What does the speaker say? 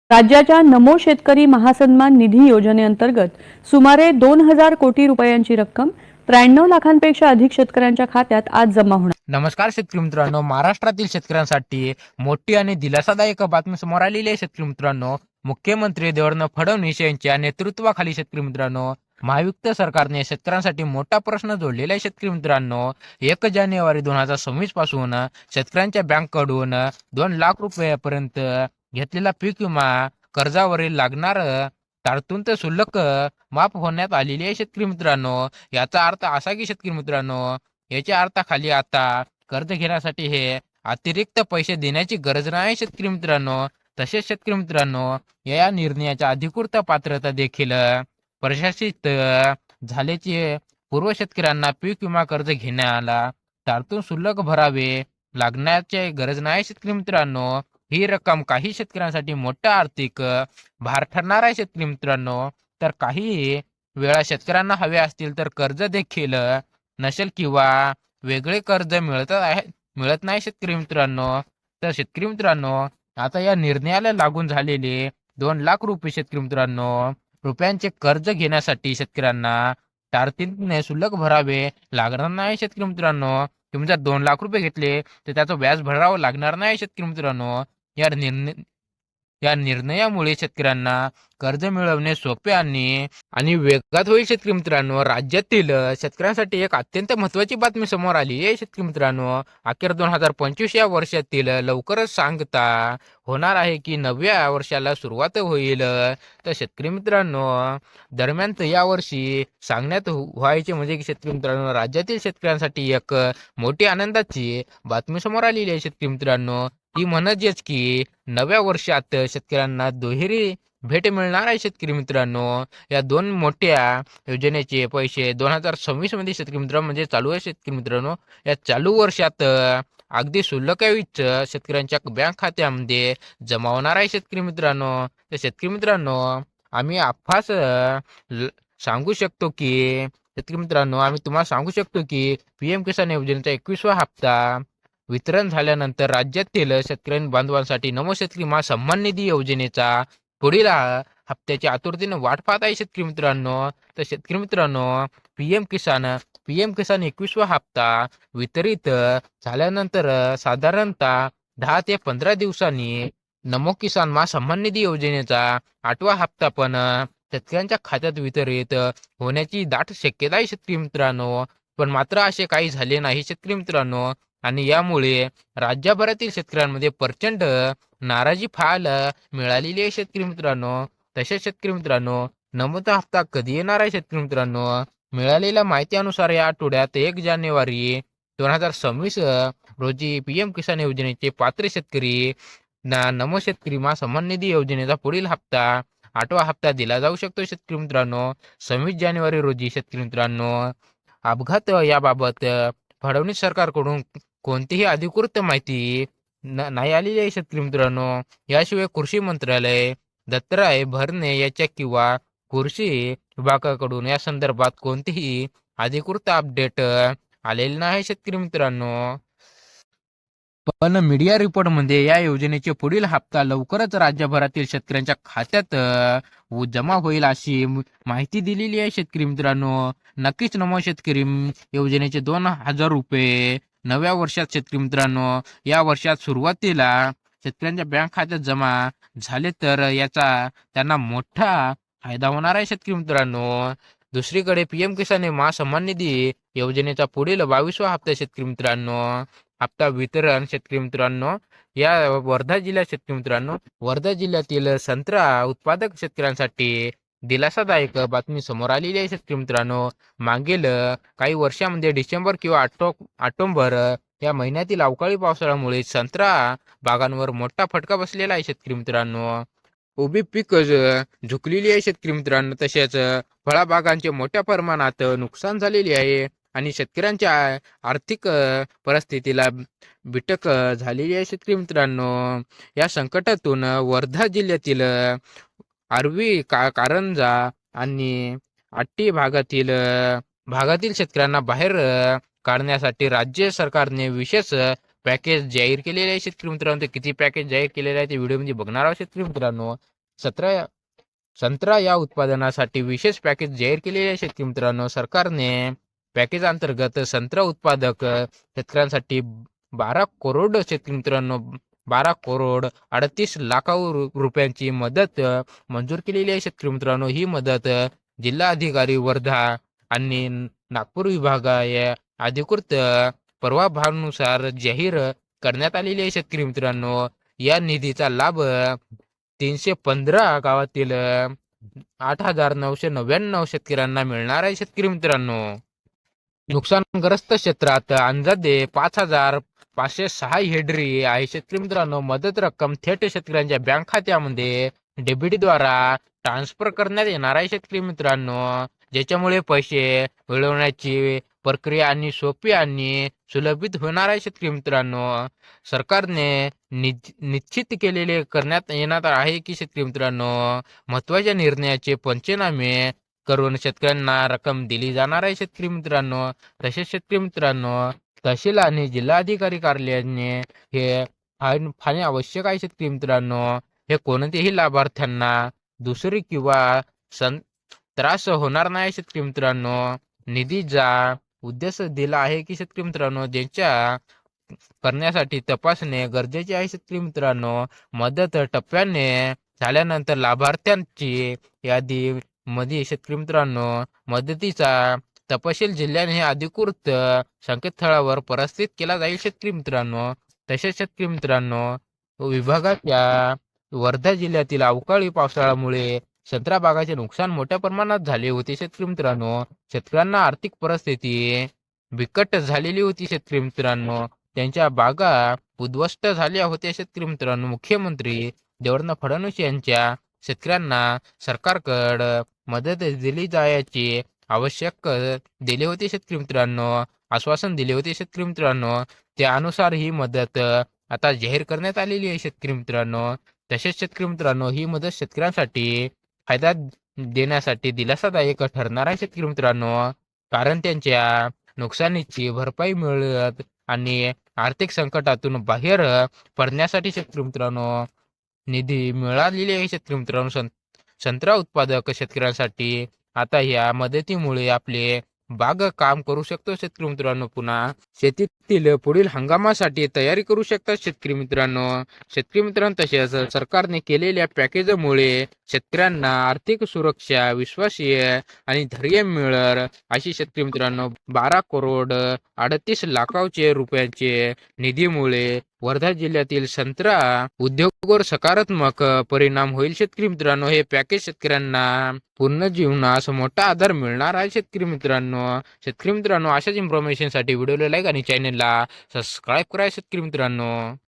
राज्याच्या नमो शेतकरी महासन्मान निधी योजनेअंतर्गत सुमारे 2,000 कोटी रुपयांची रक्कम 93 लाखांपेक्षा अधिक शेतकऱ्यांच्या खात्यात आज जमा होणार. नमस्कार शेतकरी मित्रांनो, महाराष्ट्रातील शेतकऱ्यांसाठी मोठी आणि दिलासादायक बातमी समोर आलेली आहे. शेतकरी मित्रांनो, मुख्यमंत्री देवेंद्र फडणवीस यांच्या नेतृत्वाखाली शेतकरी मित्रांनो महायुक्त सरकारने शेतकऱ्यांसाठी मोठा प्रश्न जोडलेला आहे. शेतकरी मित्रांनो, 1 जानेवारी 2026 पासून शेतकऱ्यांच्या बँककडून 2 लाख रुपयापर्यंत घेतलेला पीक विमा कर्जावरील लागणार तारतूंत शुल्क माफ होण्यात आलेली आहे. शेतकरी मित्रांनो, याचा अर्थ असा की शेतकरी मित्रांनो, याच्या अर्थाखाली आता कर्ज घेण्यासाठी हे अतिरिक्त पैसे देण्याची गरज नाही शेतकरी मित्रांनो. तसेच शेतकरी मित्रांनो, या निर्णयाच्या अधिकृत पात्रता देखील प्रशासित झाल्याचे पूर्व शेतकऱ्यांना पीक विमा कर्ज घेण्याला तारतून शुल्क भरावे लागण्याची गरज नाही. शेतकरी मित्रांनो, ही रक्कम काही शेतकऱ्यांसाठी मोठा आर्थिक भार ठरणार आहे. शेतकरी मित्रांनो, तर काही वेळा शेतकऱ्यांना हवे असतील तर कर्ज देखील नसेल किंवा वेगळे कर्ज मिळत नाही. शेतकरी मित्रांनो, तर शेतकरी मित्रांनो, आता या निर्णयाला लागून झालेले 2 लाख रुपये शेतकरी मित्रांनो रुपयांचे कर्ज घेण्यासाठी शेतकऱ्यांना तारतीने शुल्क भरावे लागणार नाही. शेतकरी मित्रांनो, तुम्ही जर 2 लाख रुपये घेतले तर त्याचं व्याज भरावं लागणार नाही. शेतकरी मित्रांनो, या निर्णयामुळे शेतकऱ्यांना कर्ज मिळवणे सोपे आणि वेगात होईल. शेतकरी मित्रांनो, राज्यातील शेतकऱ्यांसाठी एक अत्यंत महत्त्वाची बातमी समोर आली आहे. शेतकरी मित्रांनो, अखेर 2025 या वर्षातील लवकरच सांगता होणार आहे की नव्या वर्षाला सुरुवात होईल. तर शेतकरी मित्रांनो, दरम्यान या वर्षी सांगण्यात व्हायचे म्हणजे की शेतकरी मित्रांनो, राज्यातील शेतकऱ्यांसाठी एक मोठी आनंदाची बातमी समोर आलेली आहे. शेतकरी मित्रांनो, ती म्हणजेच की नव्या वर्षात शेतकऱ्यांना दुहेरी भेट मिळणार आहे. शेतकरी मित्रांनो, या 2 मोठ्या योजनेचे पैसे 2026 मध्ये शेतकरी मित्रांनो म्हणजे चालू आहे. शेतकरी मित्रांनो, या चालू वर्षात अगदी शुल्कावीच शेतकऱ्यांच्या बँक खात्यामध्ये जमा होणार आहे. शेतकरी मित्रांनो, तर शेतकरी मित्रांनो, आम्ही आपणास सांगू शकतो की शेतकरी मित्रांनो, आम्ही तुम्हाला सांगू शकतो की PM किसान योजनेचा 21वा हप्ता वितरण झाल्यानंतर राज्यातील शेतकरी बांधवांसाठी नमो शेतकरी सन्मान निधी योजनेचा पुढील हप्त्याची आतुरतेने वाट पाहत आहे. शेतकरी मित्रांनो, तर शेतकरी मित्रांनो, पीएम किसान 21वा हप्ता वितरित झाल्यानंतर साधारणतः 10 ते 15 दिवसांनी नमो किसान सन्मान निधी योजनेचा 8वा हप्ता पण शेतकऱ्यांच्या खात्यात वितरित होण्याची दाट शक्यता आहे. शेतकरी मित्रांनो, पण मात्र असे काही झाले नाही. शेतकरी मित्रांनो, आणि यामुळे राज्यभरातील शेतकऱ्यांमध्ये प्रचंड नाराजी पाहायला मिळालेली आहे. शेतकरी मित्रांनो, तसेच शेतकरी मित्रांनो, नमोचा हप्ता कधी येणार आहे? शेतकरी मित्रांनो, मिळालेल्या माहितीनुसार या आठवड्यात 1 जानेवारी 2026 रोजी PM किसान योजनेचे पात्र शेतकरी नमो शेतकरी सन्मान निधी योजनेचा पुढील हप्ता 8वा हप्ता दिला जाऊ शकतो. शेतकरी मित्रांनो, 26 जानेवारी रोजी शेतकरी मित्रांनो, अपघात याबाबत फडणवीस सरकारकडून कोणतीही अधिकृत माहिती नाही आलेली आहे. शेतकरी मित्रांनो, याशिवाय कृषी मंत्रालय, दत्तराय भरणे याच्या किंवा कृषी विभागाकडून या संदर्भात कोणतीही अधिकृत अपडेट आलेले नाही. शेतकरी मित्रांनो, पण मीडिया रिपोर्टमध्ये या योजनेचे पुढील हप्ता लवकरच राज्यभरातील शेतकऱ्यांच्या खात्यात जमा होईल अशी माहिती दिलेली आहे. शेतकरी मित्रांनो, नक्कीच नमो शेतकरी योजनेचे 2,000 रुपये नव्या वर्षात शेतकरी मित्रांनो या वर्षात सुरुवातीला शेतकऱ्यांच्या बँक खात्यात जमा झाले तर याचा त्यांना मोठा फायदा होणार आहे. शेतकरी मित्रांनो, दुसरीकडे PM किसान सन्मान निधी योजनेचा पुढील 22वा हप्ता शेतकरी मित्रांनो हप्ता वितरण शेतकरी मित्रांनो या वर्धा जिल्ह्यातील संत्रा उत्पादक शेतकऱ्यांसाठी दिलासादायक बातमी समोर आलेली आहे. शेतकरी मित्रांनो, मागील काही वर्षांमध्ये डिसेंबर किंवा ऑक्टोबर या महिन्यातील अवकाळी पावसाळ्यामुळे संत्रा बागांवर मोठा फटका बसलेला आहे. शेतकरी मित्रांनो, उभी पीक झुकलेली आहे. शेतकरी मित्रांनो, तसेच फळबागांचे मोठ्या प्रमाणात नुकसान झालेले आहे आणि शेतकऱ्यांच्या आर्थिक परिस्थितीला बिटक झालेली आहे. शेतकरी मित्रांनो, या संकटातून वर्धा जिल्ह्यातील आर्वी कारंजा आणि आट्टी भागातील शेतकऱ्यांना बाहेर काढण्यासाठी राज्य सरकारने विशेष पॅकेज जाहीर केलेले आहे. शेतकरी मित्रांनो, किती पॅकेज जाहीर केलेले आहे ते व्हिडिओमध्ये बघणार आहोत. शेतकरी मित्रांनो, संत्रा या उत्पादनासाठी विशेष पॅकेज जाहीर केलेले आहे. शेतकरी मित्रांनो, सरकारने पॅकेज अंतर्गत संत्रा उत्पादक शेतकऱ्यांसाठी 12 करोड शेतकरी मित्रांनो 12 करोड 38 लाख रुपयांची मदत मंजूर केलेली आहे. शेतकरी मित्रांनो, ही मदत जिल्हाधिकारी वर्धा आणि नागपूर विभागाय अधिकृत परवाभानुसार जाहीर करण्यात आलेली आहे. शेतकरी मित्रांनो, या निधीचा लाभ 315 गावातील 8,999 शेतकऱ्यांना मिळणार आहे. शेतकरी मित्रांनो, नुकसानग्रस्त क्षेत्रात अंदाजे 5,506 हेक्टरी आहे. शेतकरी मित्रांनो, मदत रक्कम थेट शेतकऱ्यांच्या बँक खात्यामध्ये डेबिटद्वारा ट्रान्सफर करण्यात येणार आहे. शेतकरी मित्रांनो, ज्याच्यामुळे पैसे मिळवण्याची प्रक्रिया आणि सोपी आणि सुलभित होणार आहे. शेतकरी मित्रांनो, सरकारने निश्चित केलेले करण्यात येणार आहे की शेतकरी मित्रांनो, महत्त्वाच्या निर्णयाचे पंचनामे करून शेतकऱ्यांना रक्कम दिली जाणार आहे. शेतकरी मित्रांनो, तसेच शेतकरी मित्रांनो, तहसील आणि जिल्हाधिकारी कार्यालयाने हे फाळणे आवश्यक आहे. शेतकरी मित्रांनो, हे कोणत्याही लाभार्थ्यांना दुसरी किंवा त्रास होणार नाही. शेतकरी मित्रांनो, निधीचा उद्देश दिला आहे की शेतकरी मित्रांनो, ज्यांच्या करण्यासाठी तपासणे गरजेचे आहे. शेतकरी मित्रांनो, मदत टप्प्याने झाल्यानंतर लाभार्थ्यांची यादी मध्ये शेतकरी मित्रांनो, मदतीचा तपशील जिल्ह्याने अधिकृत संकेतस्थळावर प्रसिद्ध केला जाईल. शेतकरी मित्रांनो, तसेच शेतकरी मित्रांनो, विभागाच्या वर्धा जिल्ह्यातील अवकाळी पावसाळ्यामुळे संत्रा बागाचे नुकसान मोठ्या प्रमाणात झाले होते. शेतकरी मित्रांनो, शेतकऱ्यांना आर्थिक परिस्थिती बिकट झालेली होती. शेतकरी मित्रांनो, त्यांच्या बागा उद्ध्वस्त झाल्या होत्या. शेतकरी मित्रांनो, मुख्यमंत्री देवेंद्र फडणवीस यांच्या शेतकऱ्यांना सरकारकडे मदत दिली जायची आवश्यक दिले होते. शेतकरी मित्रांनो, आश्वासन दिले होते. शेतकरी मित्रांनो, त्यानुसार ही मदत आता जाहीर करण्यात आलेली आहे. शेतकरी मित्रांनो, तसेच शेतकरी मित्रांनो, ही मदत शेतकऱ्यांसाठी फायदा देण्यासाठी दिलासादायक ठरणार आहे. शेतकरी मित्रांनो, कारण त्यांच्या नुकसानीची भरपाई मिळत आणि आर्थिक संकटातून बाहेर पडण्यासाठी शेतकरी मित्रांनो निधी मिळालेली आहे. शेतकरी मित्रांनो, संत्रा उत्पादक शेतकऱ्यांसाठी आता या मदतीमुळे आपले बाग काम करू शकतो. शेतकरी मित्रांनो, पुन्हा शेतीतील पुढील हंगामासाठी तयारी करू शकतात. शेतकरी मित्रांनो, तसेच सरकारने केलेल्या पॅकेजमुळे शेतकऱ्यांना आर्थिक सुरक्षा, विश्वासीय आणि धैर्य मिळेल अशी शेतकरी मित्रांनो 12 करोड 38 लाख रुपयांचे निधीमुळे वर्धा जिल्ह्यातील संत्रा उद्योगावर सकारात्मक परिणाम होईल. शेतकरी मित्रांनो, हे पॅकेज शेतकऱ्यांना पूर्ण जीवनास मोठा आधार मिळणार आहे. शेतकरी मित्रांनो, अशाच इन्फॉर्मेशनसाठी व्हिडिओला लाईक आणि चॅनलला सबस्क्राईब करा. शेतकरी मित्रांनो.